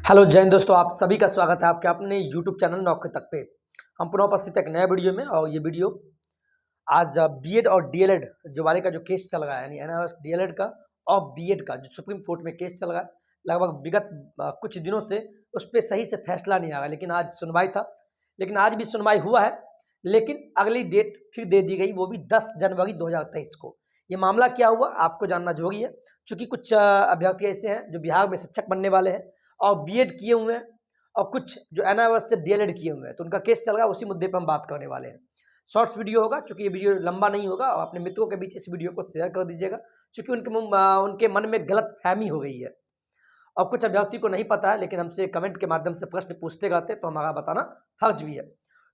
Hello जय हिंद दोस्तों, आप सभी का स्वागत है आपके अपने यूट्यूब चैनल नौकरी तक पे। हम पुनः उपस्थित एक नया वीडियो में। और ये वीडियो आज बीएड और डीएलएड जो वाले का जो केस चल रहा है, यानी एनआरएस डीएलएड का और बीएड का जो सुप्रीम कोर्ट में केस चल रहा है, लगभग विगत कुछ दिनों से उस पर सही से फैसला नहीं आ रहा। लेकिन आज सुनवाई था, लेकिन आज भी सुनवाई हुआ है, लेकिन अगली डेट फिर दे दी गई, वो भी 10 जनवरी 2023 को। ये मामला क्या हुआ आपको जानना जरूरी है, क्योंकि कुछ अभ्यर्थी ऐसे हैं जो बिहार में शिक्षक बनने वाले हैं और बीएड किए हुए हैं, और कुछ जो एनआरएस से डीएलएड किए हुए हैं, तो उनका केस चल रहा है। उसी मुद्दे पर हम बात करने वाले हैं। शॉर्ट्स वीडियो होगा, क्योंकि ये वीडियो लंबा नहीं होगा, और अपने मित्रों के बीच इस वीडियो को शेयर कर दीजिएगा, क्योंकि उनके मन में गलत फहमी हो गई है और कुछ अभ्यर्थी को नहीं पता है, लेकिन हमसे कमेंट के माध्यम से प्रश्न पूछते रहते, तो हमारा बताना फर्ज भी है।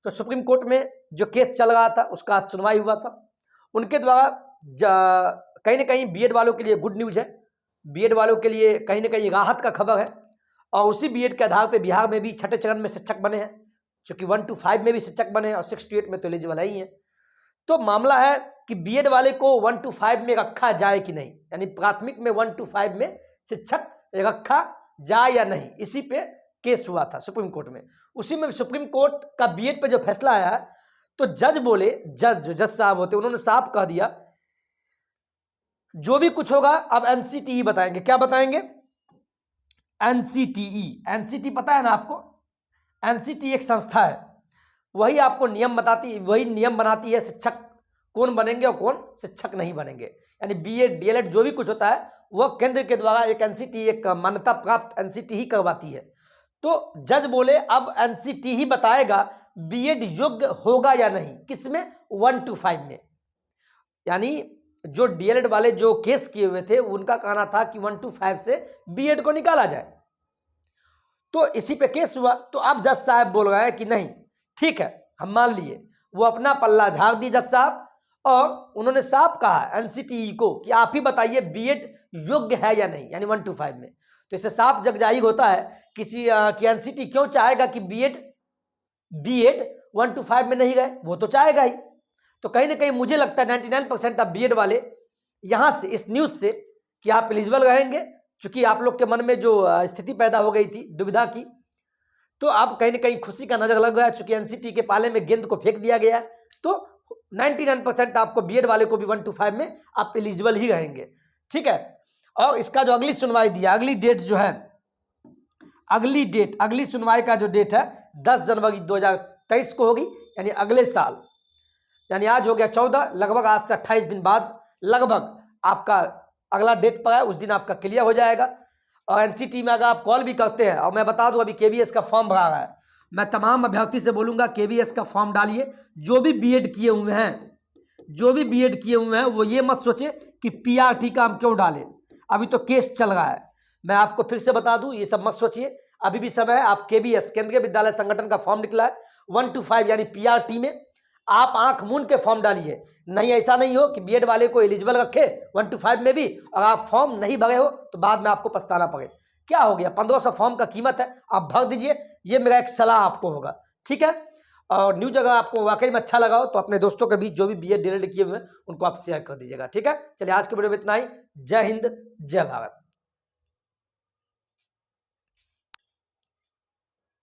तो सुप्रीम कोर्ट में जो केस चल रहा था उसका आज सुनवाई हुआ था। उनके द्वारा कहीं ना कहीं बीएड वालों के लिए गुड न्यूज है, बीएड वालों के लिए कहीं ना कहीं राहत का खबर है। और उसी बीएड के आधार पे बिहार में भी छठे चरण में शिक्षक बने हैं, चूंकि 1 to 5 में भी शिक्षक बने हैं और 6 to 8 में तो एलिजिबल ही हैं। तो मामला है कि बीएड वाले को 1 to 5 में रखा जाए कि नहीं, यानी प्राथमिक में 1 to 5 में शिक्षक रखा जाए या नहीं, इसी पे केस हुआ था सुप्रीम कोर्ट में। उसी में सुप्रीम कोर्ट का बीएड पे जो फैसला आया है, तो जज बोले, जज साहब होते, उन्होंने साफ कह दिया जो भी कुछ होगा अब एनसीटीई बताएंगे। क्या बताएंगे? एनसीटीई पता है ना आपको? एनसीटीई एक संस्था है, वही आपको नियम बताती, वही नियम बनाती है शिक्षक कौन बनेंगे और कौन शिक्षक नहीं बनेंगे। यानी बीएड डीएलएड जो भी कुछ होता है वह केंद्र के द्वारा एक एनसीटीई, एक मान्यता प्राप्त एनसीटीई ही करवाती है। तो जज बोले अब एनसीटीई ही बताएगा बीएड योग्य होगा या नहीं, किसमें? 1 to 5 में। यानी जो डीएलएड वाले जो केस किए हुए थे उनका कहना था कि 1 to 5 से बीएड को निकाला जाए, तो इसी पे केस हुआ। तो अब जज साहब बोल रहे हैं कि नहीं, ठीक है, हम मान लिए, वो अपना पल्ला झाड़ दी जज साहब, और उन्होंने साफ कहा एनसीटीई को कि आप ही बताइए बीएड योग्य है या नहीं, यानी 1 to 5 में। तो इससे साफ जग जाहिर होता है किसी की एनसीटीई क्यों चाहेगा कि बीएड 1 to 5 में नहीं गए, वो तो चाहेगा ही। तो कहीं ना कहीं मुझे लगता है 99% ऑफ बीएड वाले यहां से, इस न्यूज से, कि आप एलिजिबल रहेंगे, क्योंकि आप लोग के मन में जो स्थिति पैदा हो गई थी दुविधा की, तो आप कहीं ना कहीं खुशी का नजर लग गया, चूंकि एनसीटी के पाले में गेंद को फेंक दिया गया है। तो 99% आपको बीएड वाले को भी 1 to 5 में आप एलिजिबल ही रहेंगे, ठीक है। और इसका जो अगली सुनवाई दिया, अगली डेट जो है, अगली सुनवाई का जो डेट है 10 जनवरी 2023 को होगी, यानी अगले साल। यानी आज हो गया 14, लगभग आज से 28 दिन बाद लगभग आपका अगला डेट पर है, उस दिन आपका क्लियर हो जाएगा। और एनसीटी में अगर आप कॉल भी करते हैं, और मैं बता दूं अभी केवीएस का फॉर्म भरा रहा है, मैं तमाम अभ्यर्थी से बोलूंगा केवीएस का फॉर्म डालिए। जो भी बीएड किए हुए हैं, वो ये मत सोचे कि पीआरटी का हम क्यों डालें, अभी तो केस चल रहा है। मैं आपको फिर से बता दूं, ये सब मत सोचिए, अभी भी समय है। आप केवीएस, केंद्रीय विद्यालय संगठन का फॉर्म निकला है 1 to 5 यानी पीआरटी में, आप आंख मूंद के फॉर्म डालिए। नहीं, ऐसा नहीं हो कि बीएड वाले को एलिजिबल रखे 1 to 5 में भी, और आप फॉर्म नहीं भरे हो तो बाद में आपको पछताना पड़े। क्या हो गया, 1500 फॉर्म का कीमत है, आप भर दीजिए। ये मेरा एक सलाह आपको होगा, ठीक है। और न्यूज अगर आपको वाकई में अच्छा लगा हो तो अपने दोस्तों के बीच जो भी बीएड डीएलएड किए हुए हैं उनको आप शेयर कर दीजिएगा, ठीक है। चलिए आज के वीडियो में इतना ही। जय हिंद, जय भारत।